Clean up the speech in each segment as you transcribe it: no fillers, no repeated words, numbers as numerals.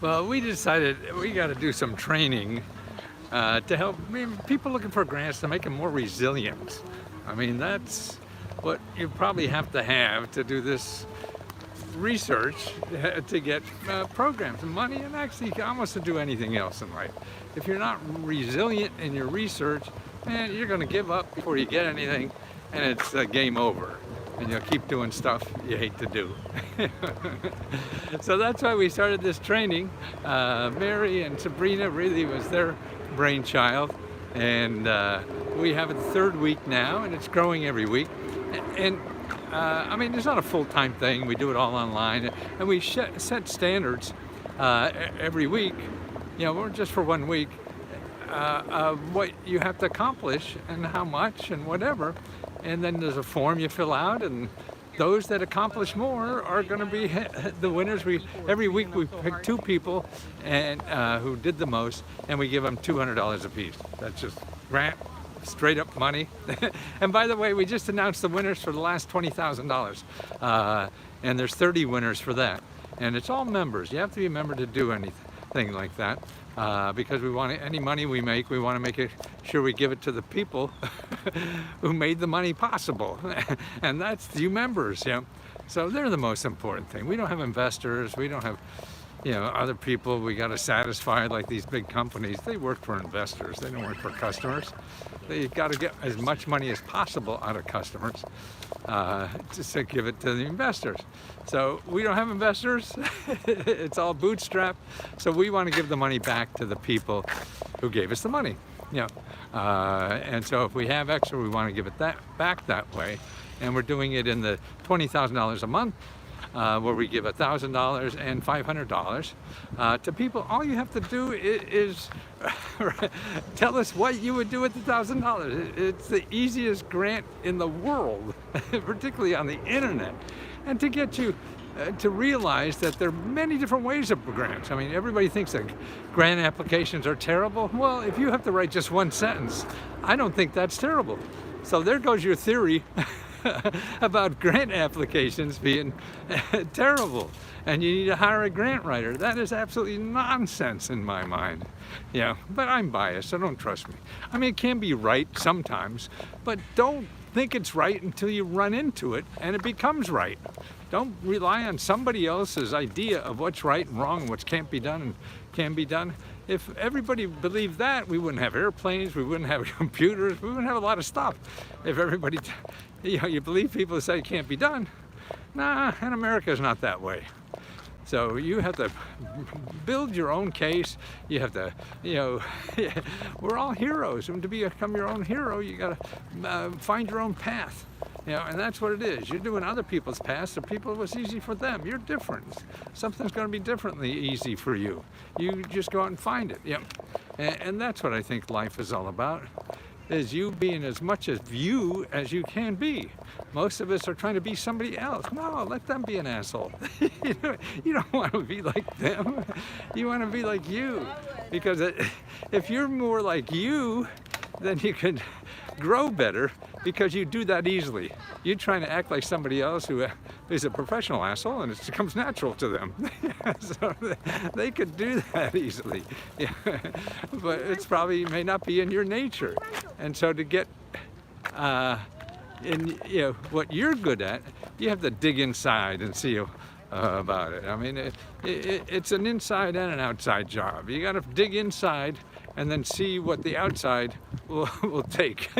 Well, we decided we got to do some training to help people looking for grants to make them more resilient. I mean, that's what you probably have to do this research to get programs and money, and actually almost to do anything else in life. If you're not resilient in your research, man, you're going to give up before you get anything, and it's game over. And you'll keep doing stuff you hate to do. So that's why we started this training. Mary and Sabrina really was their brainchild, and we have it the third week now, and it's growing every week. And I mean, it's not a full-time thing. We do it all online, and we set standards every week. You know, we're just for 1 week. What you have to accomplish and how much and whatever, and then there's a form you fill out, and those that accomplish more are going to be the winners. Every week we pick 2 people and who did the most, and we give them $200 a piece. That's just grant, straight up money. And by the way, we just announced the winners for the last $20,000, and there's 30 winners for that, and it's all members. You have to be a member to do anything like that. Because we want any money we make, we want to make sure we give it to the people who made the money possible, and that's you members. Yeah, so they're the most important thing. We don't have investors. We don't have, other people we got to satisfy like these big companies. They work for investors. They don't work for customers. They got to get as much money as possible out of customers just to give it to the investors. So we don't have investors. It's all bootstrapped. So we want to give the money back to the people who gave us the money. And so if we have extra, we want to give it back that way. And we're doing it in the $20,000 a month. Where we give $1,000 and $500 to people. All you have to do is tell us what you would do with the $1,000. It's the easiest grant in the world, particularly on the internet, and to get you to realize that there are many different ways of grants. I mean, everybody thinks that grant applications are terrible. Well, if you have to write just one sentence, I don't think that's terrible. So there goes your theory about grant applications being terrible, and you need to hire a grant writer. That is absolutely nonsense in my mind. But I'm biased, so don't trust me. I mean, it can be right sometimes, but don't think it's right until you run into it and it becomes right. Don't rely on somebody else's idea of what's right and wrong and what can't be done and can be done. If everybody believed that, we wouldn't have airplanes, we wouldn't have computers, we wouldn't have a lot of stuff. If everybody, you believe people say it can't be done. Nah, and America's not that way. So you have to build your own case. You have to, we're all heroes. And to become your own hero, you got to find your own path. And that's what it is. You're doing other people's paths. The people, it was easy for them. You're different. Something's going to be differently easy for you. You just go out and find it. And that's what I think life is all about. Is you being as much as you as you can be. Most of us are trying to be somebody else. No, let them be an asshole. You don't want to be like them. You want to be like you. Because if you're more like you, then you can grow better, because you do that easily. You're trying to act like somebody else who is a professional asshole, and it comes natural to them. So they could do that easily. But it's probably may not be in your nature. And so to get in what you're good at, you have to dig inside and see about it. I mean, it's an inside and an outside job. You got to dig inside and then see what the outside will take.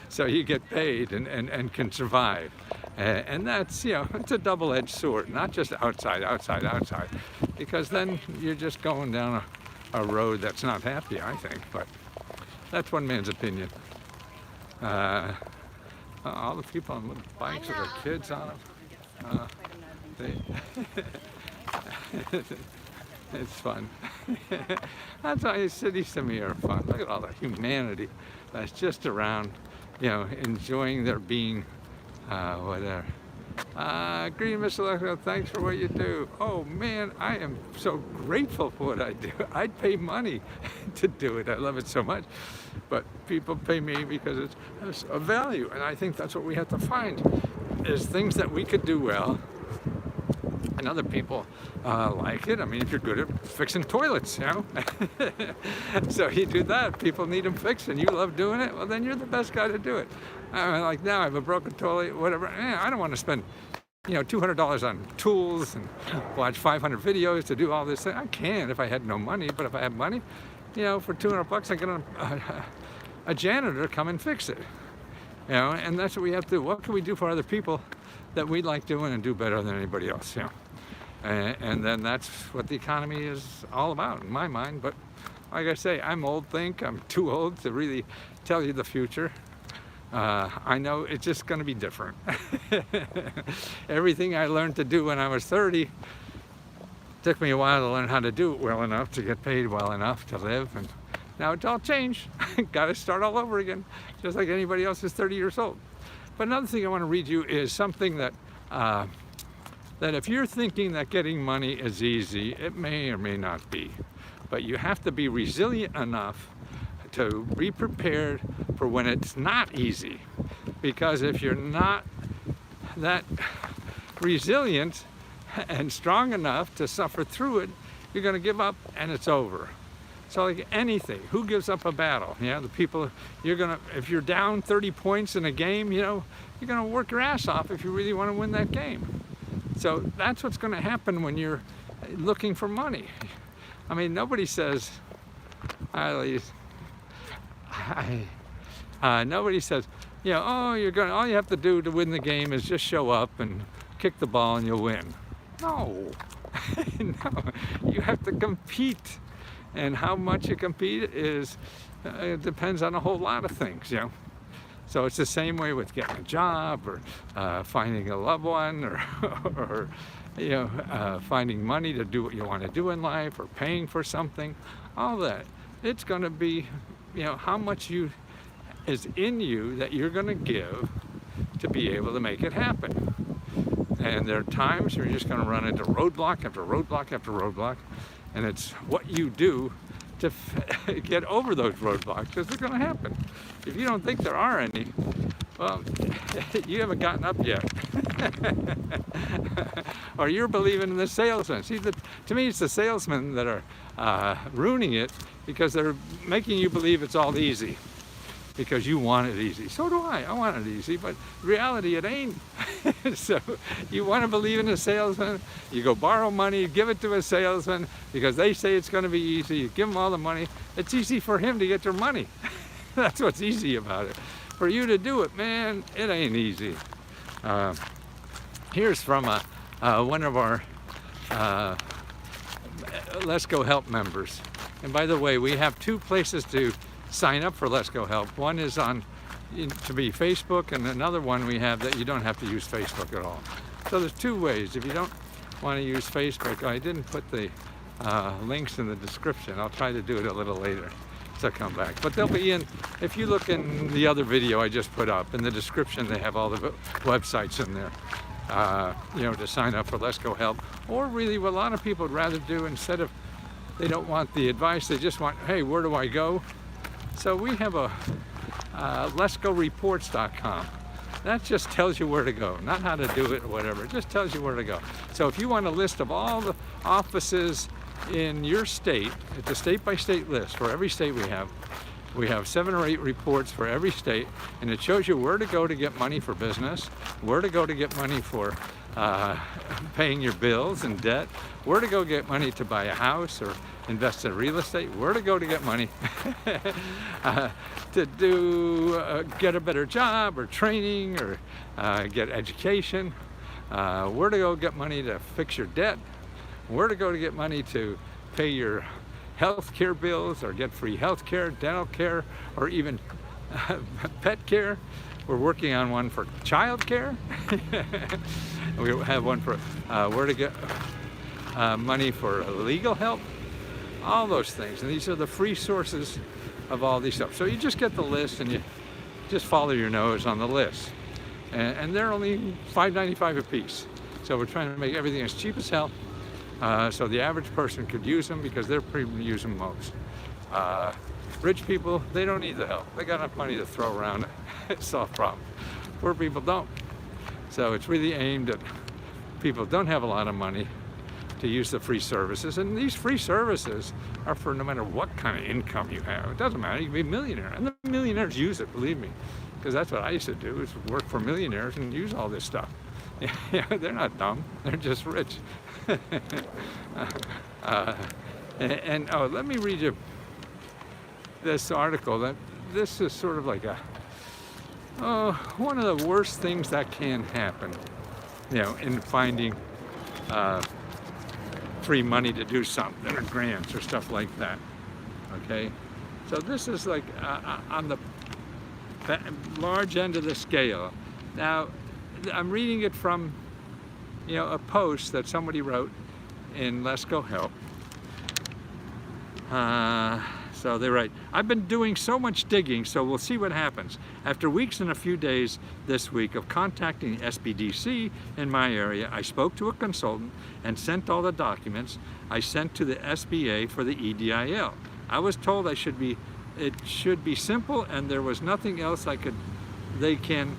So you get paid and can survive. And that's, it's a double-edged sword, not just outside, because then you're just going down a road that's not happy, I think. But that's one man's opinion. All the people on the bikes with their kids on them. It's fun. That's why cities to me are fun. Look at all the humanity that's just around, enjoying their being, whatever. Green Mr. Electrical, thanks for what you do. Oh man, I am so grateful for what I do. I'd pay money to do it. I love it so much. But people pay me because it's a value. And I think that's what we have to find, is things that we could do well, and other people like it. I mean, if you're good at fixing toilets, you know, so you do that. People need them fixed, and you love doing it. Well, then you're the best guy to do it. I mean, like now, I have a broken toilet, whatever. I don't want to spend, you know, $200 on tools and watch 500 videos to do all this thing. I can if I had no money, but if I have money, you know, for $200, I get a janitor to come and fix it. You know, and that's what we have to do. What can we do for other people that we like doing and do better than anybody else? You know, and then that's what the economy is all about in my mind. But like I say, I'm too old to really tell you the future. I know it's just going to be different. Everything I learned to do when I was 30 took me a while to learn how to do it well enough to get paid well enough to live, and now it's all changed. Got to start all over again, just like anybody else is 30 years old. But another thing I want to read you is something that that if you're thinking that getting money is easy, it may or may not be. But you have to be resilient enough to be prepared for when it's not easy. Because if you're not that resilient and strong enough to suffer through it, you're going to give up and it's over. So like anything, who gives up a battle? You know, the people, if you're down 30 points in a game, you know, you're gonna work your ass off if you really want to win that game. So that's what's going to happen when you're looking for money. I mean, nobody says, nobody says, you know, oh, all you have to do to win the game is just show up and kick the ball and you'll win. No, no, you have to compete. And how much you compete it depends on a whole lot of things, you know. So it's the same way with getting a job or finding a loved one or you know, finding money to do what you want to do in life or paying for something, all that. It's going to be, you know, how much is in you that you're going to give to be able to make it happen. And there are times where you're just going to run into roadblock after roadblock after roadblock. And it's what you do to get over those roadblocks, because they're going to happen. If you don't think there are any, well, you haven't gotten up yet. Or you're believing in the salesman. See, to me, it's the salesmen that are ruining it, because they're making you believe it's all easy. Because you want it easy. So do I. I want it easy, but reality, it ain't. So you want to believe in a salesman, you go borrow money, give it to a salesman because they say it's going to be easy. You give them all the money. It's easy for him to get your money. That's what's easy about it. For you to do it, man, it ain't easy. Here's from one of our Let's Go Help members. And by the way, we have two places to sign up for Let's Go Help. One is to be Facebook, and another one we have that you don't have to use Facebook at all. So there's two ways. If you don't want to use Facebook, I didn't put the links in the description. I'll try to do it a little later to come back. But they'll be in, if you look in the other video I just put up, in the description they have all the websites in there, you know, to sign up for Let's Go Help. Or really what a lot of people would rather do, instead of, they don't want the advice, they just want, hey, where do I go? So we have a letsgoreports.com. That just tells you where to go, not how to do it or whatever. It just tells you where to go. So if you want a list of all the offices in your state, it's a state-by-state list for every state we have 7 or 8 reports for every state, and it shows you where to go to get money for business, where to go to get money for paying your bills and debt, where to go get money to buy a house or invest in real estate, where to go to get money to do get a better job or training or get education, where to go get money to fix your debt, where to go to get money to pay your health care bills or get free health care, dental care, or even pet care. We're working on one for child care. We have one for where to get money for legal help, all those things. And these are the free sources of all these stuff. So you just get the list and you just follow your nose on the list. And they're only $5.95 a piece. So we're trying to make everything as cheap as hell. So the average person could use them because they're pretty use them most. Rich people, they don't need the help. They got enough money to throw around and solve problems. Poor people don't. So it's really aimed at people don't have a lot of money to use the free services, and these free services are for no matter what kind of income you have. It doesn't matter, you can be a millionaire, and the millionaires use it, believe me, because that's what I used to do, is work for millionaires and use all this stuff. Yeah, they're not dumb, they're just rich. And oh, let me read you this article. This is sort of like one of the worst things that can happen, in finding free money to do something, or grants or stuff like that. Okay, so this is like on the large end of the scale. Now, I'm reading it from, a post that somebody wrote in Let's Go Help. So they write, I've been doing so much digging, so we'll see what happens. After weeks and a few days this week of contacting SBDC in my area, I spoke to a consultant and sent all the documents I sent to the SBA for the EDIL. I was told it should be simple, and there was nothing else they can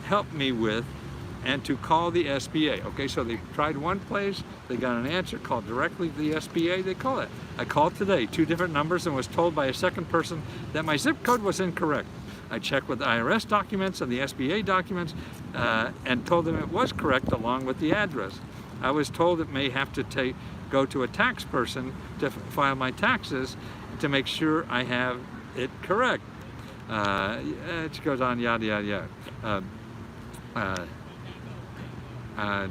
help me with, and to call the SBA. Okay, so they tried one place, they got an answer, called directly to the SBA, they call it. I called today, 2 different numbers, and was told by a second person that my zip code was incorrect. I checked with the IRS documents and the SBA documents and told them it was correct along with the address. I was told it may have to go to a tax person to file my taxes to make sure I have it correct. It goes on, yada, yada, yada.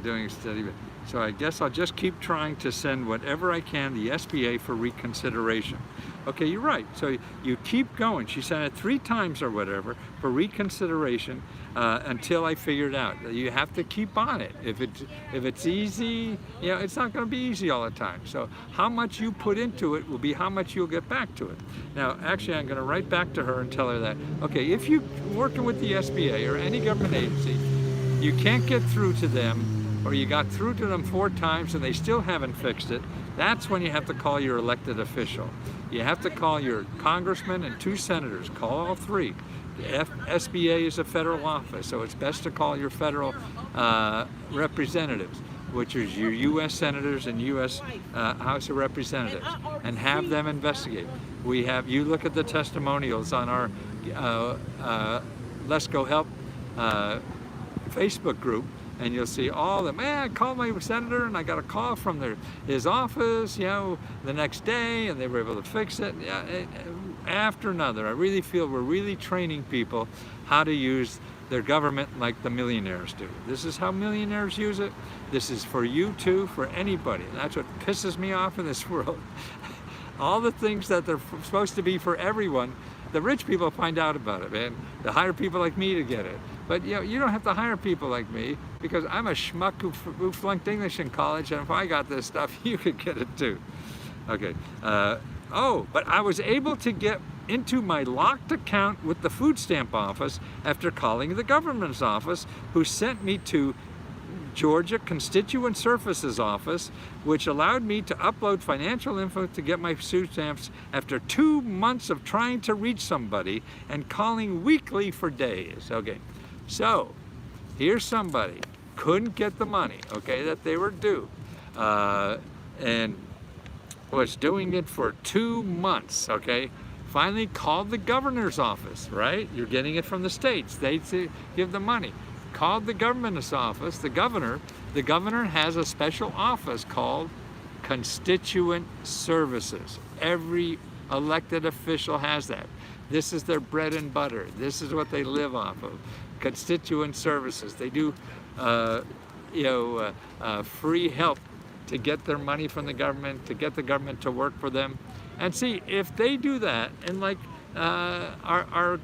Doing steady, so I guess I'll just keep trying to send whatever I can to the SBA for reconsideration. Okay, you're right. So you keep going. She sent it 3 times or whatever for reconsideration until I figured out. You have to keep on it. If it's easy, it's not going to be easy all the time. So how much you put into it will be how much you'll get back to it. Now, actually, I'm going to write back to her and tell her that, okay, if you're working with the SBA or any government agency, you can't get through to them, or you got through to them 4 times and they still haven't fixed it, that's when you have to call your elected official. You have to call your congressman and 2 senators. Call all 3. The SBA is a federal office, so it's best to call your federal representatives, which is your U.S. senators and U.S. House of Representatives, and have them investigate. You look at the testimonials on our Let's Go Help Facebook group, and you'll see all the, man, I called my senator and I got a call from his office, the next day, and they were able to fix it. After another, I really feel we're really training people how to use their government like the millionaires do. This is how millionaires use it. This is for you too, for anybody. And that's what pisses me off in this world. All the things that they're supposed to be for everyone, the rich people find out about it, man. They hire people like me to get it. But you don't have to hire people like me, because I'm a schmuck who flunked English in college, and if I got this stuff, you could get it too. Okay. But I was able to get into my locked account with the food stamp office after calling the government's office, who sent me to Georgia Constituent Services Office, which allowed me to upload financial info to get my food stamps after 2 months of trying to reach somebody and calling weekly for days. Okay, so here's somebody couldn't get the money, okay, that they were due, and was doing it for 2 months, okay. Finally called the governor's office, right? You're getting it from the states. They give the money. Called the government's office, the governor has a special office called Constituent Services. Every elected official has that. This is their bread and butter. This is what they live off of. Constituent Services. They do, free help to get their money from the government, to get the government to work for them. And see, if they do that, and like our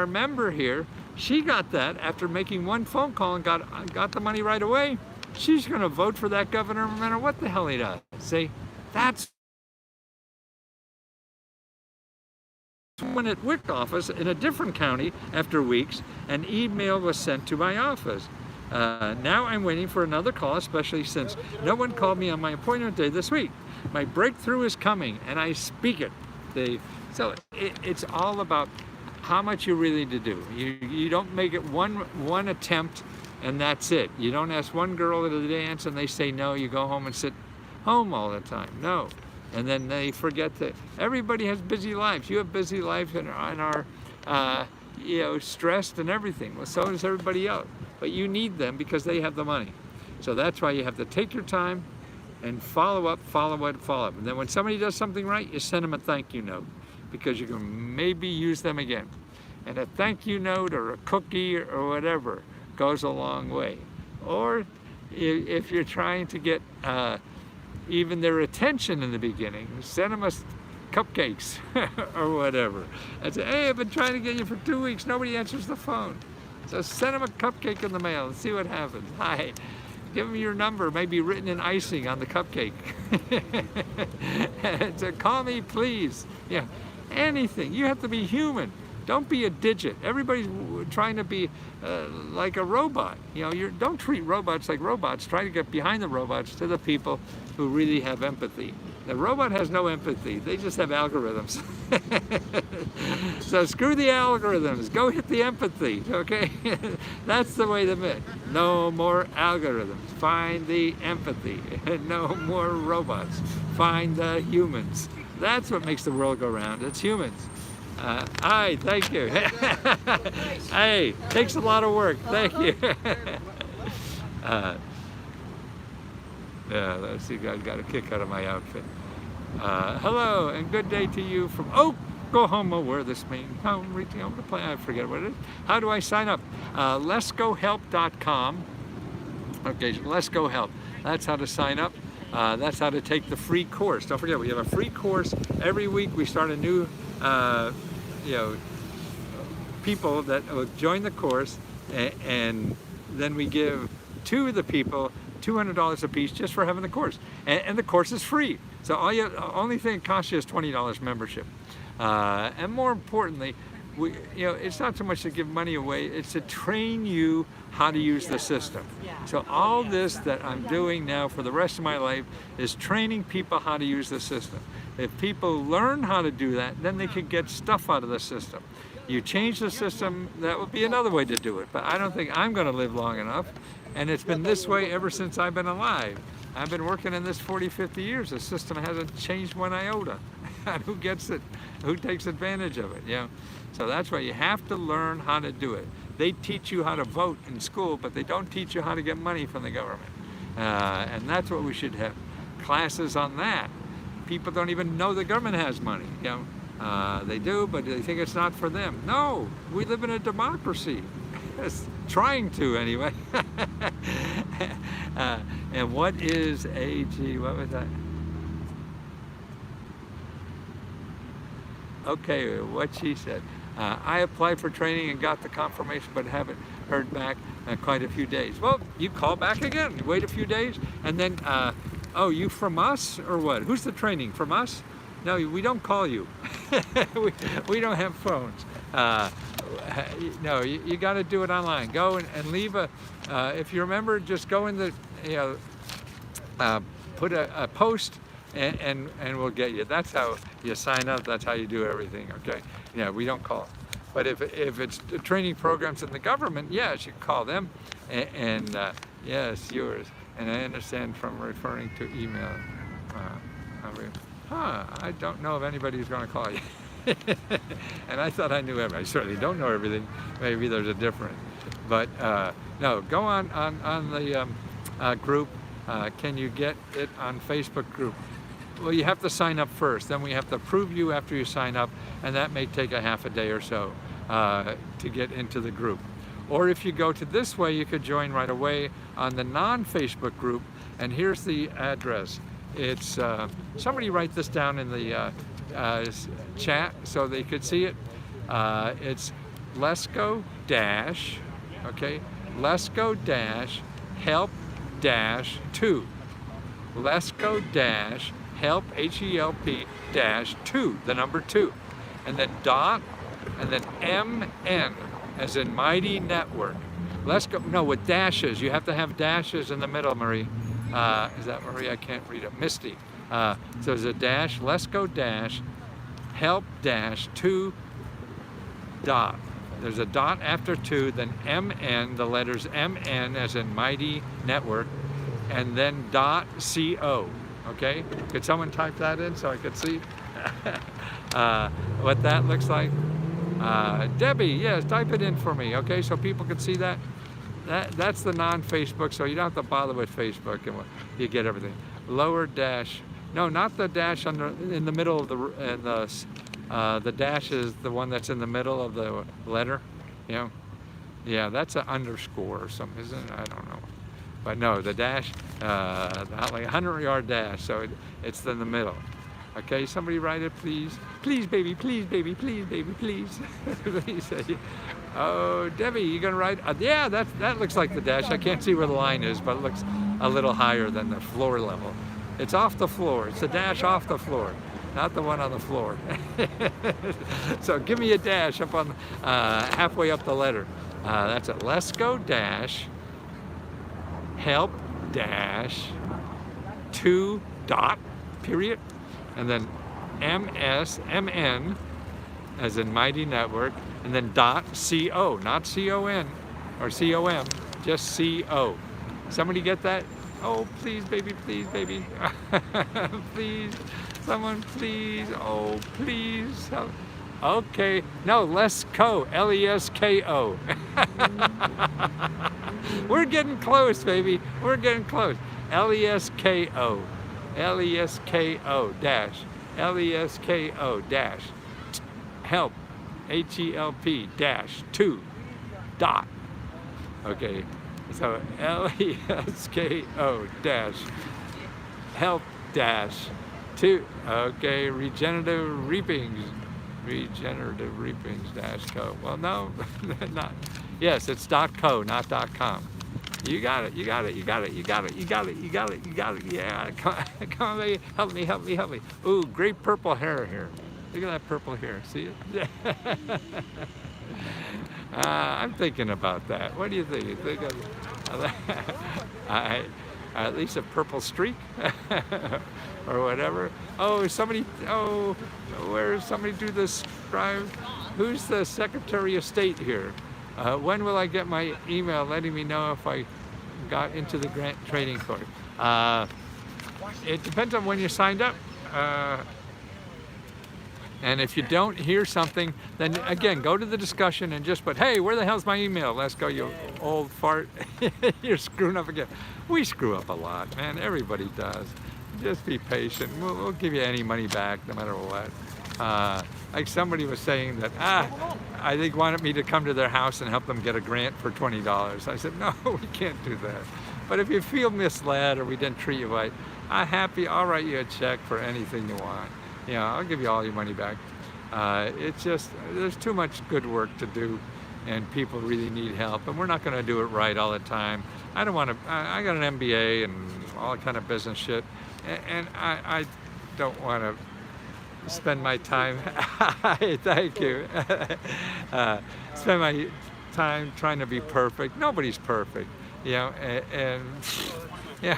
member here, she got that after making 1 phone call and got the money right away. She's going to vote for that governor no matter what the hell he does. See, that's when at WIC office in a different county. After weeks, an email was sent to my office. Now I'm waiting for another call, especially since no one called me on my appointment day this week. My breakthrough is coming, and I speak it. So it's all about how much you really need to do. You don't make it one attempt and that's it. You don't ask one girl to dance and they say no, you go home and sit home all the time. No. And then they forget to, everybody has busy lives. You have busy lives and are stressed and everything. Well, so does everybody else. But you need them because they have the money. So that's why you have to take your time and follow up. And then when somebody does something right, you send them a thank you note because you can maybe use them again. And a thank you note or a cookie or whatever goes a long way. Or if you're trying to get even their attention in the beginning, send them cupcakes or whatever. And say, hey, I've been trying to get you for 2 weeks, nobody answers the phone. So send them a cupcake in the mail and see what happens. Hi. Give them your number, maybe written in icing on the cupcake. And so call me, please. Yeah, anything. You have to be human. Don't be a digit. Everybody's trying to be like a robot. Don't treat robots like robots. Try to get behind the robots to the people who really have empathy. The robot has no empathy. They just have algorithms. So screw the algorithms. Go hit the empathy, okay? That's the way to be. No more algorithms. Find the empathy. No more robots. Find the humans. That's what makes the world go round. It's humans. Hi, thank you. Hey, takes a lot of work. Thank you. Yeah, let's see, I got a kick out of my outfit. Hello, and good day to you from Oklahoma, where this means home, reaching home to play. I forget what it is. How do I sign up? letsgohelp.com. Okay, Let's Go Help. That's how to sign up. That's how to take the free course. Don't forget, we have a free course every week. We start a new, people that will join the course, and then we give to the people $200 a piece just for having the course, and the course is free. So only thing it costs you is $20 membership, and more importantly, it's not so much to give money away; it's to train you how to use the system. So all this that I'm doing now for the rest of my life is training people how to use the system. If people learn how to do that, then they can get stuff out of the system. You change the system, that would be another way to do it. But I don't think I'm going to live long enough. And it's been this way ever since I've been alive. I've been working in this 40, 50 years. The system hasn't changed one iota. Who gets it? Who takes advantage of it? So that's why you have to learn how to do it. They teach you how to vote in school, but they don't teach you how to get money from the government. And that's what we should have classes on that. People don't even know the government has money. They do, but they think it's not for them. No, we live in a democracy. It's trying to, anyway. And what is AG? What was that? Okay, what she said. I applied for training and got the confirmation, but haven't heard back in quite a few days. Well, you call back again. You wait a few days, and then, oh, you from us or what? Who's the training? From us? No, we don't call you. we don't have phones. No, you got to do it online. Go and leave a. If you remember, just go in the, put a post, and we'll get you. That's how you sign up. That's how you do everything. Okay. Yeah, we don't call. But if it's training programs in the government, yes, you call them. And yes, yours. And I understand from referring to email. I don't know if anybody who's going to call you. And I thought I knew everything. I certainly don't know everything. Maybe there's a difference. But no, go on the group. Can you get it on Facebook group? Well, you have to sign up first. Then we have to approve you after you sign up, and that may take a half a day or so to get into the group. Or if you go to this way, you could join right away on the non-Facebook group. And here's the address. It's somebody write this down in the chat so they could see it. It's LESCO dash, okay, LESCO dash help dash 2. LESCO dash help HELP dash 2, the number 2, and then dot, and then MN as in Mighty Network. Let's go. No, with dashes. You have to have dashes in the middle, Marie. Is that Marie? I can't read it. Misty. So there's a dash. Let's go dash help dash 2 dot. there's a dot after 2, then MN, the letters MN as in Mighty Network, and then .co. Okay, could someone type that in so I could see what that looks like? Debbie, yes, type it in for me, okay, so people can see that. That's the non-Facebook, so you don't have to bother with Facebook, and you get everything. Lower dash, no, not the dash in the middle of the dash is the one that's in the middle of the letter, you know. Yeah, that's an underscore or something, isn't it? I don't know. But no, the dash, like a 100-yard dash, so it's in the middle. Okay, somebody write it, please. Please, baby, please, baby, please, baby, please. Please. Oh, Debbie, you gonna write? Yeah, that looks like the dash. I can't see where the line is, but it looks a little higher than the floor level. It's off the floor. It's a dash off the floor, not the one on the floor. So give me a dash up on halfway up the letter. That's it. Let's go dash. Help dash 2 dot period, and then MN as in Mighty Network, and then .co, not CON or COM, just CO. Somebody get that? Oh, please, baby, please, baby. Please, someone, please, oh, please. Okay, no, Lesko, Lesko. We're getting close, baby. We're getting close. Lesko, Lesko dash, Lesko dash, help, HELP dash 2 dot. Okay, so Lesko dash, help dash 2. Okay, regenerative reapings dash co. Well, no, not. Yes, it's .co, not .com. You got it, you got it, you got it, you got it, you got it, you got it, you got it. Yeah, come on, baby. Help me, help me, help me. Ooh, great purple hair here. Look at that purple hair, see it? I'm thinking about that. What do you think? You think at least a purple streak or whatever. Oh, somebody, oh, where's somebody do this scribe? Who's the Secretary of State here? When will I get my email letting me know if I got into the grant training course? It depends on when you signed up. And if you don't hear something, then again, go to the discussion and just put, hey, where the hell's my email? Let's go, you old fart. You're screwing up again. We screw up a lot, man. Everybody does. Just be patient. We'll give you any money back, no matter what. Like somebody was saying that, I think wanted me to come to their house and help them get a grant for $20. I said, no, we can't do that. But if you feel misled or we didn't treat you right, I'll write you a check for anything you want. You know, I'll give you all your money back. It's just, there's too much good work to do and people really need help, and we're not going to do it right all the time. I don't want to, I got an MBA and all kind of business shit, and I don't want to spend my time, thank you, spend my time trying to be perfect. Nobody's perfect, you know, and yeah,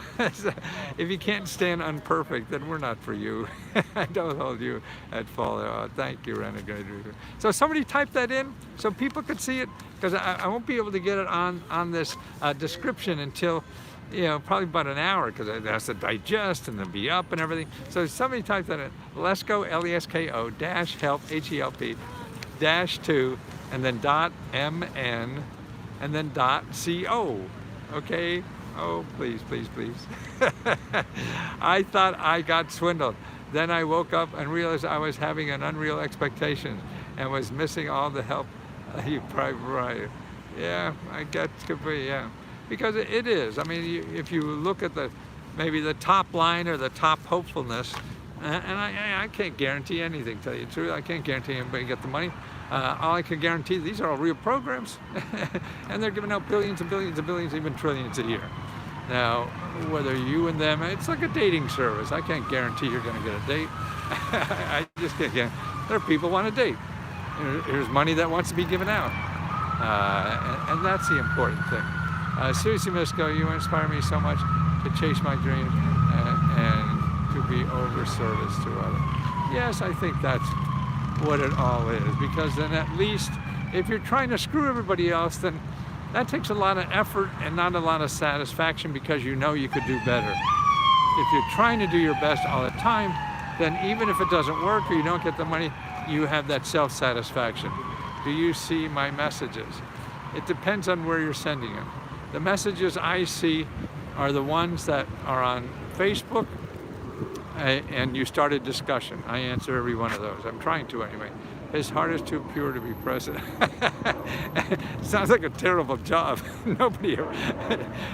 if you can't stand unperfect, then we're not for you. I don't hold you at fault. Oh, thank you, Renegade. So somebody type that in so people could see it, because I won't be able to get it on this description until, you know, probably about an hour, because it has to digest and then be up and everything. So somebody type that in. Lesko, Lesko, dash help, HELP, dash 2, and then .mn, and then .co. Okay? Oh, please, please, please. I thought I got swindled. Then I woke up and realized I was having an unreal expectation and was missing all the help. You probably right. Yeah, I guess it could be, yeah. Because it is. I mean, if you look at maybe the top line or the top hopefulness, and I can't guarantee anything, to tell you the truth. I can't guarantee anybody get the money. All I can guarantee, these are all real programs, and they're giving out billions and billions and billions, even trillions a year. Now, whether you and them, it's like a dating service. I can't guarantee you're going to get a date. I just can't guarantee. There are people who want a date. Here's money that wants to be given out, and that's the important thing. Seriously, Misko, you inspire me so much to chase my dreams and to be over service to others. Yes, I think that's what it all is, because then at least If you're trying to screw everybody else, then that takes a lot of effort and not a lot of satisfaction because you know you could do better. If you're trying to do your best all the time, then even if it doesn't work or you don't get the money, you have that self-satisfaction. Do you see my messages? It depends on where you're sending them. The messages I see are the ones that are on Facebook and you start a discussion. I answer every one of those. I'm trying to anyway. His heart is too pure to be president. Sounds like a terrible job. Nobody,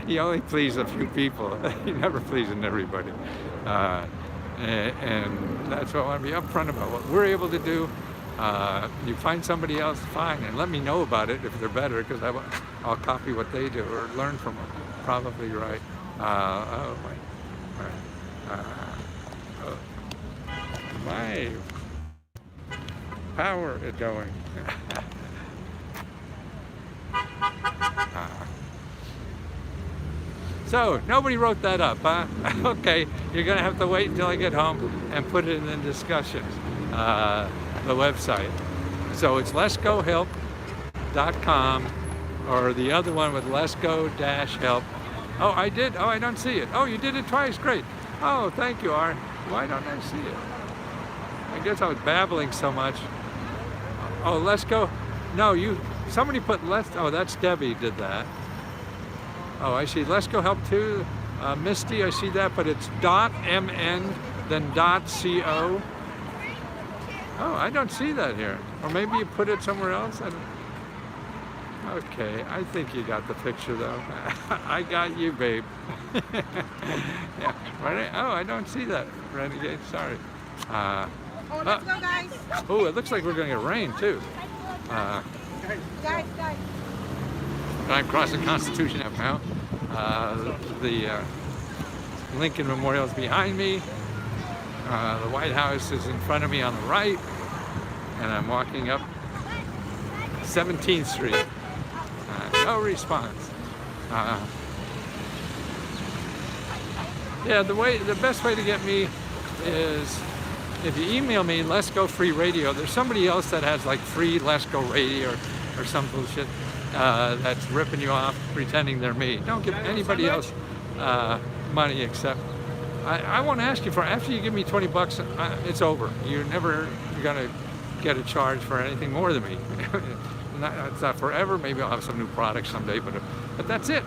he only pleases a few people. He never pleases everybody. And that's what I want to be upfront about. What we're able to do, you find somebody else, fine, and let me know about it if they're better, because I'll copy what they do or learn from them. Probably right. Oh my power is going. So, nobody wrote that up, huh? Okay, you're gonna have to wait until I get home and put it in the discussions, the website. So it's letsgohelp.com, or the other one with letsgo-help. Oh, I did? Oh, I don't see it. Oh, you did it twice, great. Oh, thank you, Art. Why don't I see it? I guess I was babbling so much. Oh, let's go. No, somebody put oh, that's Debbie did that. Oh, I see. Let's Go Help too. Misty, I see that, but it's .mn, then .co. Oh, I don't see that here. Or maybe you put it somewhere else. Okay, I think you got the picture though. I got you, babe. Yeah. Oh, I don't see that, Renegade. Sorry. Oh, let's go, guys. Oh, it looks like we're going to get rain too. Guys. I'm crossing Constitution Ave now. The Lincoln Memorial is behind me. The White House is in front of me on the right. And I'm walking up 17th Street. No response. Yeah, the best way to get me is if you email me, Let's Go Free Radio. There's somebody else that has like free Let's Go Radio or some bullshit that's ripping you off, pretending they're me. Don't give anybody else money except. I won't ask you for. After you give me $20, it's over. You're never gonna get a charge for anything more than me. It's not forever. Maybe I'll have some new products someday, but that's it.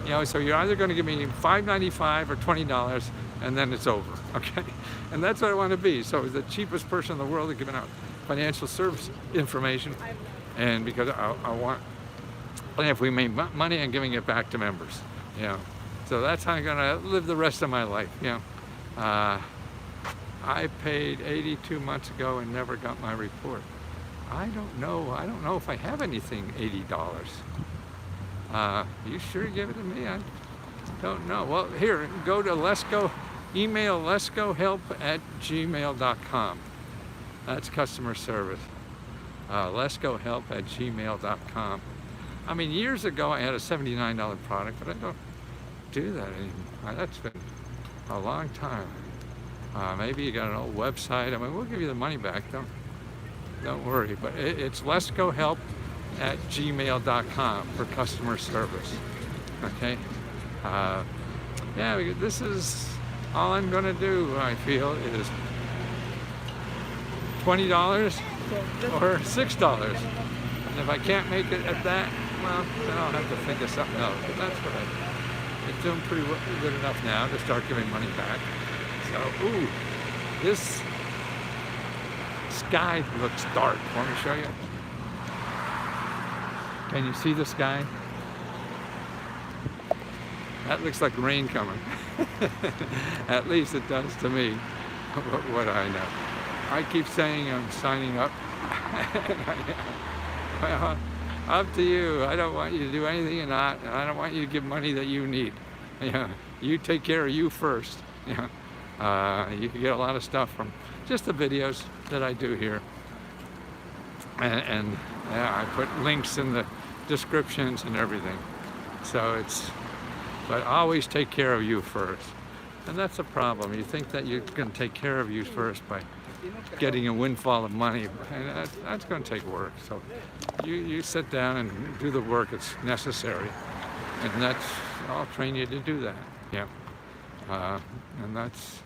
You know, so you're either going to give me $5.95 or $20, and then it's over. Okay, and that's what I want to be. So the cheapest person in the world at giving out financial service information, and because I want, and if we make money, and giving it back to members. You know, so that's how I'm going to live the rest of my life. You know, I paid 82 months ago and never got my report. I don't know. I don't know if I have anything $80. You sure you give it to me? I don't know. Well, here, go to email letsgohelp@gmail.com. That's customer service. letsgohelp@gmail.com. I mean, years ago I had a $79 product, but I don't do that anymore. That's been a long time. Maybe you got an old website. I mean, we'll give you the money back. Don't worry. But it's letsgohelp@gmail.com for customer service. Okay. Yeah, this is all I'm going to do. I feel is $20 or $6. And if I can't make it at that, well, then I'll have to think of something else. But that's what it's doing pretty good enough now to start giving money back. So, ooh, this sky looks dark. Want me to show you? Can you see the sky? That looks like rain coming. At least it does to me, what I know. I keep saying I'm signing up. Well, up to you. I don't want you to do anything you're not, and I don't want you to give money that you need. You know, you take care of you first. You know, you can get a lot of stuff from just the videos that I do here. And yeah, I put links in the descriptions and everything. So but always take care of you first. And that's a problem. You think that you can take care of you first by getting a windfall of money, and that's going to take work. So you sit down and do the work that's necessary, and I'll train you to do that. Yeah, and that's,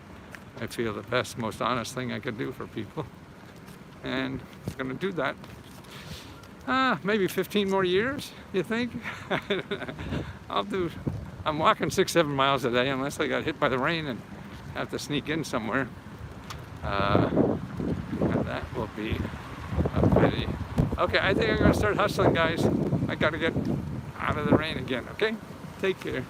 I feel, the best, most honest thing I could do for people, and I'm going to do that. Maybe 15 more years, you think? I'm walking 6-7 miles a day unless I got hit by the rain and have to sneak in somewhere. And that will be a pity. Okay, I think I'm gonna start hustling, guys. I gotta get out of the rain again, okay? Take care.